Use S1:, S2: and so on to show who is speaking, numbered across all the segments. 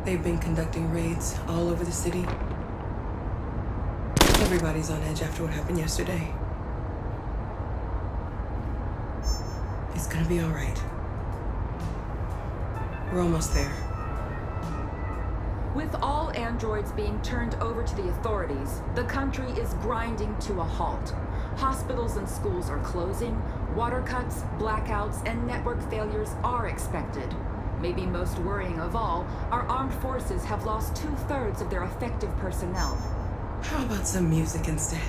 S1: They've been conducting raids all over the city. Everybody's on edge after what happened yesterday. It's gonna be all right. We're almost there.
S2: With all androids being turned over to the authorities, the country is grinding to a halt. Hospitals and schools are closing, water cuts, blackouts, and network failures are expected. Maybe most worrying of all, our armed forces have lost 2/3 of their effective personnel.
S1: How about some music instead?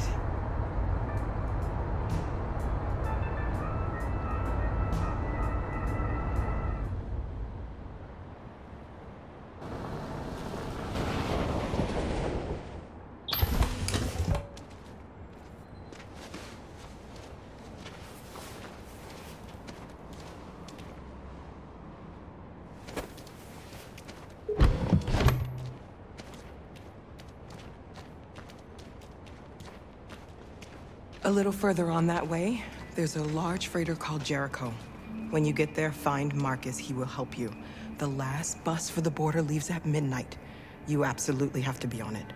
S1: A little further on that way, there's a large freighter called Jericho. When you get there, find Marcus. He will help you. The last bus for the border leaves at midnight. You absolutely have to be on it.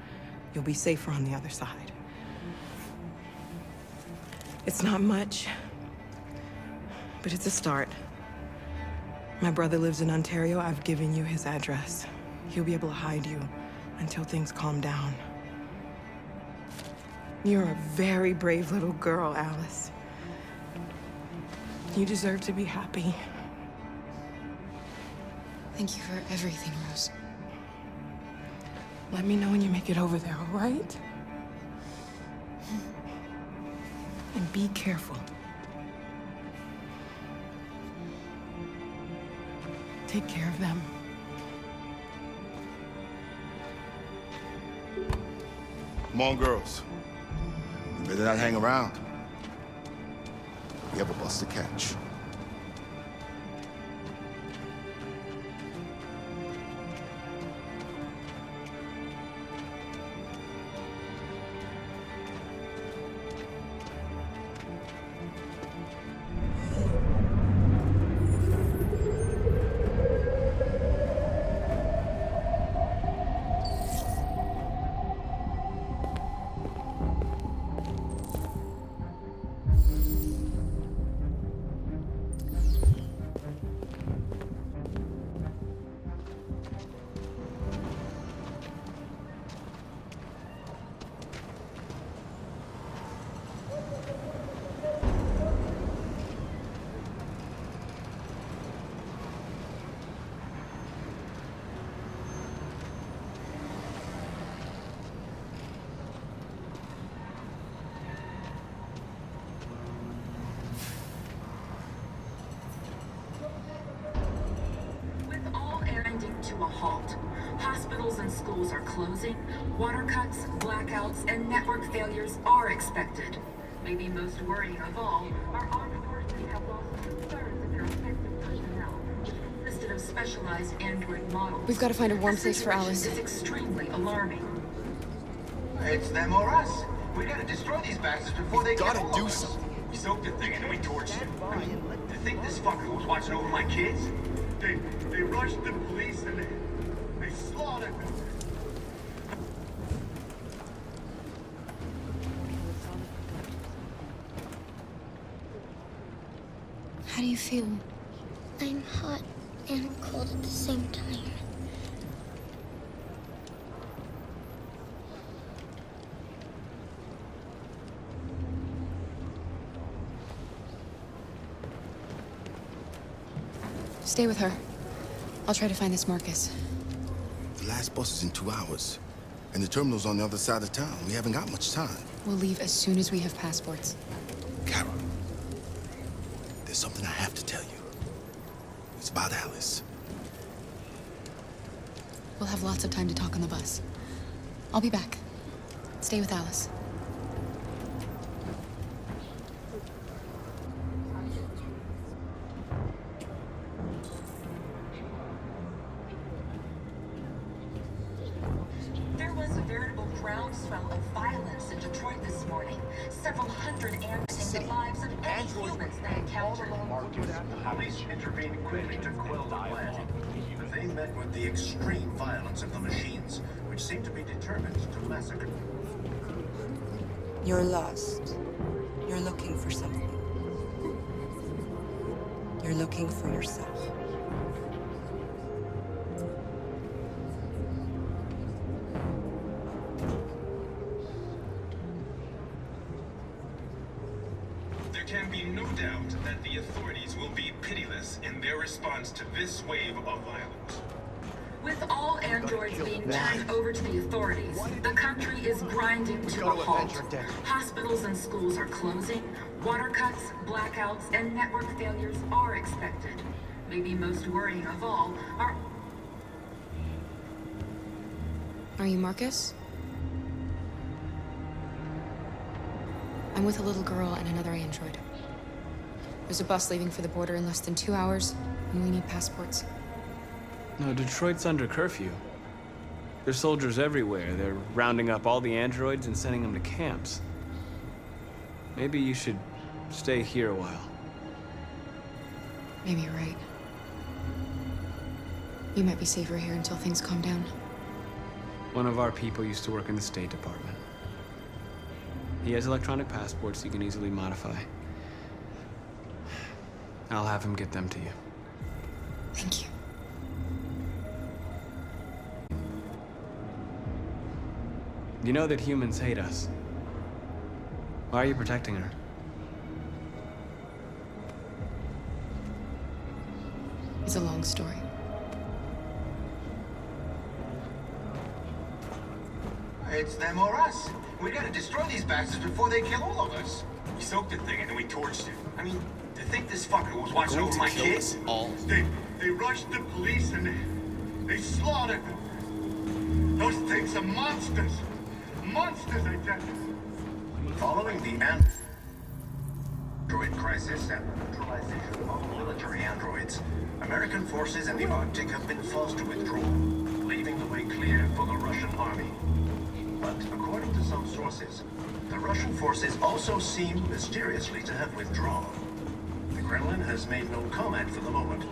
S1: You'll be safer on the other side. It's not much, but it's a start. My brother lives in Ontario. I've given you his address. He'll be able to hide you until things calm down. You're a very brave little girl, Alice. You deserve to be happy.
S3: Thank you for everything, Rose.
S1: Let me know when you make it over there, all right? And be careful. Take care of them.
S4: Come on, girls. You better not hang around. We have a bus to catch.
S2: To a halt. Hospitals and schools are closing, water cuts, blackouts, and network failures are expected. Maybe most worrying of all, our armed forces have lost 2/3 of their effective personnel, which consisted of specialized android models.
S3: We've got to find a warm place for Alice.
S2: This is extremely alarming.
S5: It's them or us. We gotta destroy these bastards before they get
S4: Gotta do something.
S5: We soaked the thing and then we torched it. I mean, to think this fucker was watching over my kids? They rushed the police and they slaughtered them.
S3: How do you feel?
S6: I'm hot and cold at the same time.
S3: Stay with her. I'll try to find this Marcus.
S4: The last bus is in 2 hours. And the terminal's on the other side of town. We haven't got much time.
S3: We'll leave as soon as we have passports.
S4: Kara, there's something I have to tell you. It's about Alice.
S3: We'll have lots of time to talk on the bus. I'll be back. Stay with Alice.
S2: Groundswell of violence in Detroit this morning. Several hundred androids in the lives of any humans they encountered.
S5: Police intervened quickly to quell the blast.
S7: they met with the extreme violence of the machines, which seemed to be determined to massacre.
S1: You're lost. You're looking for something. You're looking for yourself.
S5: There can be no doubt that the authorities will be pitiless in their response to this wave of violence.
S2: With all androids being turned over to the authorities, the country is grinding to a halt. Hospitals and schools are closing, water cuts, blackouts, and network failures are expected. Maybe most worrying of all are...
S3: Are you Marcus? I'm with a little girl and another android. There's a bus leaving for the border in less than 2 hours, and we need passports.
S8: No, Detroit's under curfew. There's soldiers everywhere. They're rounding up all the androids and sending them to camps. Maybe you should stay here a while.
S3: Maybe you're right. You might be safer here until things calm down.
S8: One of our people used to work in the State Department. He has electronic passports you can easily modify. I'll have him get them to you.
S3: Thank you.
S8: You know that humans hate us. Why are you protecting her?
S3: It's a long story.
S5: It's them or us. We gotta destroy these bastards before they kill all of us. We soaked the thing and then we torched it. I mean, to think this fucker was watching over my kids? They rushed the police and they slaughtered them. Those things are monsters. Monsters, I tell you.
S7: Following the android crisis and neutralization of military androids, American forces in the Arctic have been forced to withdraw, leaving the way clear for the Russian army. But according to some sources, the Russian forces also seem mysteriously to have withdrawn. The Kremlin has made no comment for the moment,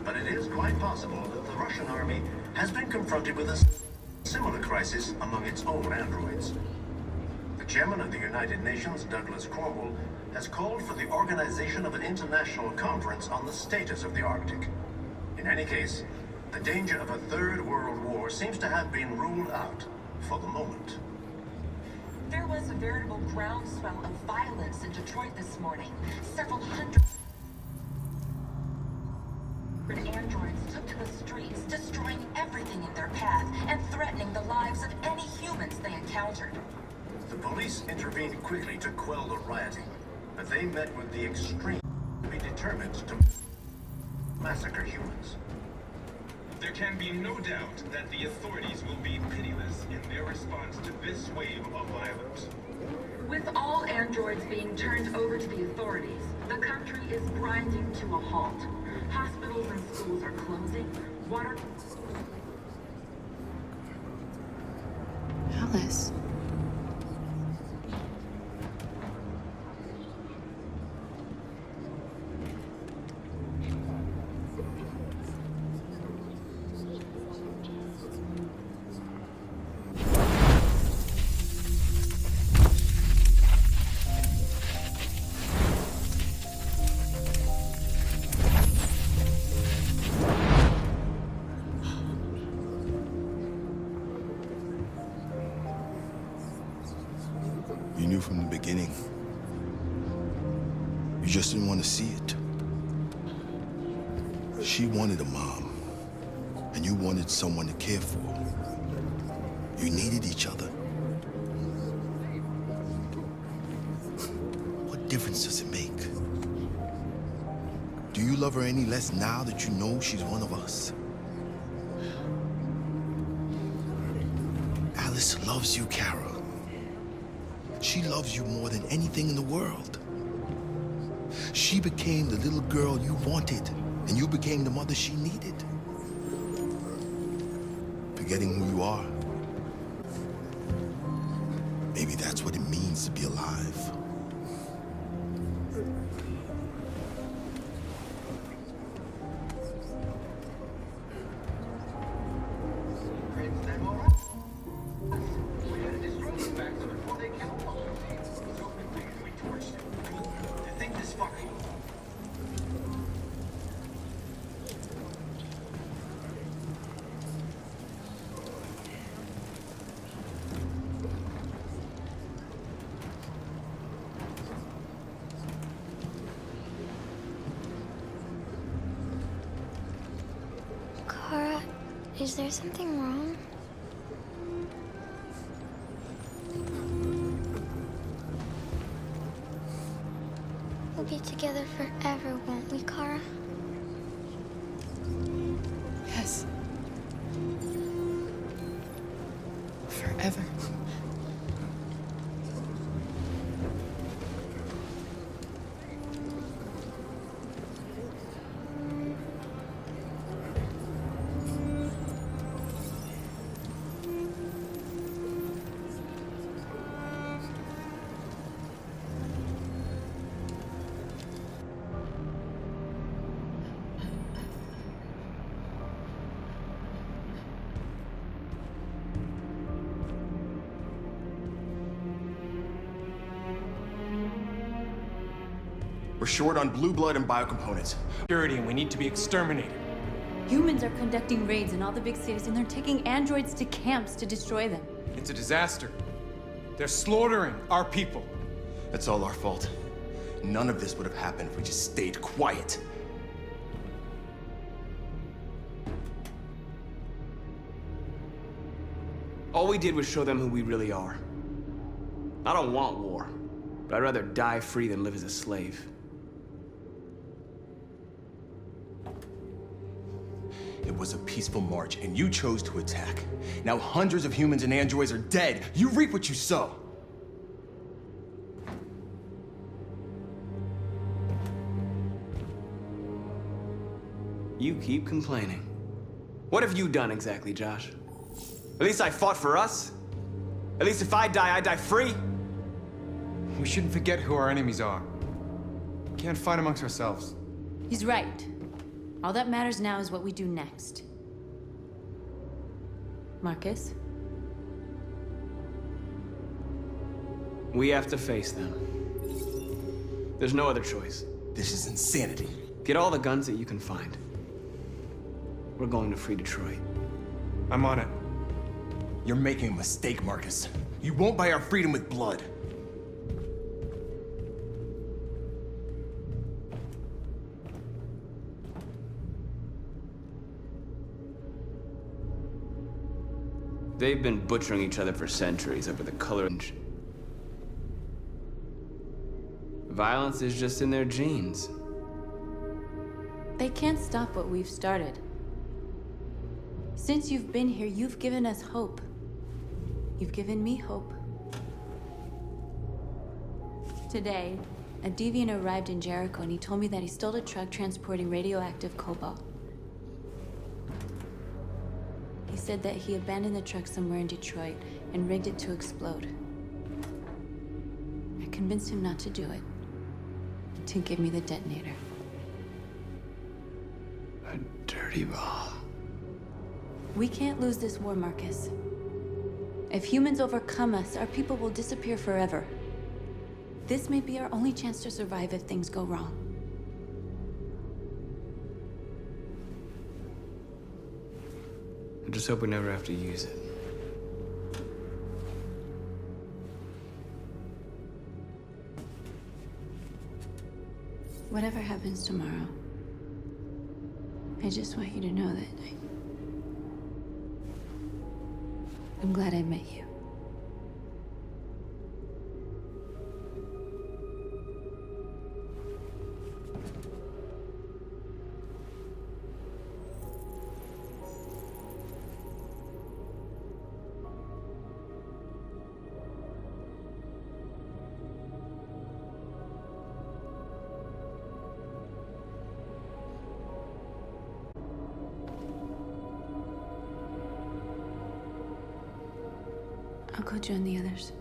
S7: but it is quite possible that the Russian army has been confronted with a similar crisis among its own androids. The chairman of the United Nations, Douglas Cornwall, has called for the organization of an international conference on the status of the Arctic. In any case, the danger of a third world war seems to have been ruled out for the moment.
S2: There was a veritable groundswell of violence in Detroit this morning. Several hundred androids took to the streets, destroying everything in their path and threatening the lives of any humans they encountered.
S7: The police intervened quickly to quell the rioting, but they met with the extreme to be determined to massacre humans.
S5: There can be no doubt that the authorities will be pitiless in their response to this wave of violence.
S2: With all androids being turned over to the authorities, the country is grinding to a halt. Hospitals and schools are closing, water...
S3: Alice.
S4: You knew from the beginning. You just didn't want to see it. She wanted a mom, and you wanted someone to care for. You needed each other. What difference does it make? Do you love her any less now that you know she's one of us? Alice loves you, Kara. She loves you more than anything in the world. She became the little girl you wanted, and you became the mother she needed. Forgetting who you are. Maybe that's what it means to be alive.
S6: Kara, is there something wrong? We'll be together forever, won't we, Kara?
S3: Yes. Forever.
S9: We're short on blue blood and biocomponents.
S10: Security, and we need to be exterminated.
S11: Humans are conducting raids in all the big cities, and they're taking androids to camps to destroy them.
S10: It's a disaster. They're slaughtering our people.
S9: That's all our fault. None of this would have happened if we just stayed quiet.
S8: All we did was show them who we really are. I don't want war, but I'd rather die free than live as a slave.
S9: It was a peaceful march, and you chose to attack. Now hundreds of humans and androids are dead. You reap what you sow.
S8: You keep complaining. What have you done exactly, Josh? At least I fought for us. At least if I die free.
S10: We shouldn't forget who our enemies are. We can't fight amongst ourselves.
S11: He's right. All that matters now is what we do next. Marcus?
S8: We have to face them. There's no other choice.
S9: This is insanity.
S8: Get all the guns that you can find. We're going to free Detroit.
S10: I'm on it.
S9: You're making a mistake, Marcus. You won't buy our freedom with blood.
S8: They've been butchering each other for centuries over the color. Violence is just in their genes.
S11: They can't stop what we've started. Since you've been here, you've given us hope. You've given me hope. Today, a deviant arrived in Jericho and he told me that he stole a truck transporting radioactive cobalt. He said that he abandoned the truck somewhere in Detroit and rigged it to explode. I convinced him not to do it, to give me the detonator.
S8: A dirty ball.
S11: We can't lose this war, Marcus. If humans overcome us, our people will disappear forever. This may be our only chance to survive if things go wrong.
S8: I just hope we never have to use it.
S11: Whatever happens tomorrow, I just want you to know that I'm glad I met you. I'll go join the others.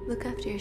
S11: Look after yourself.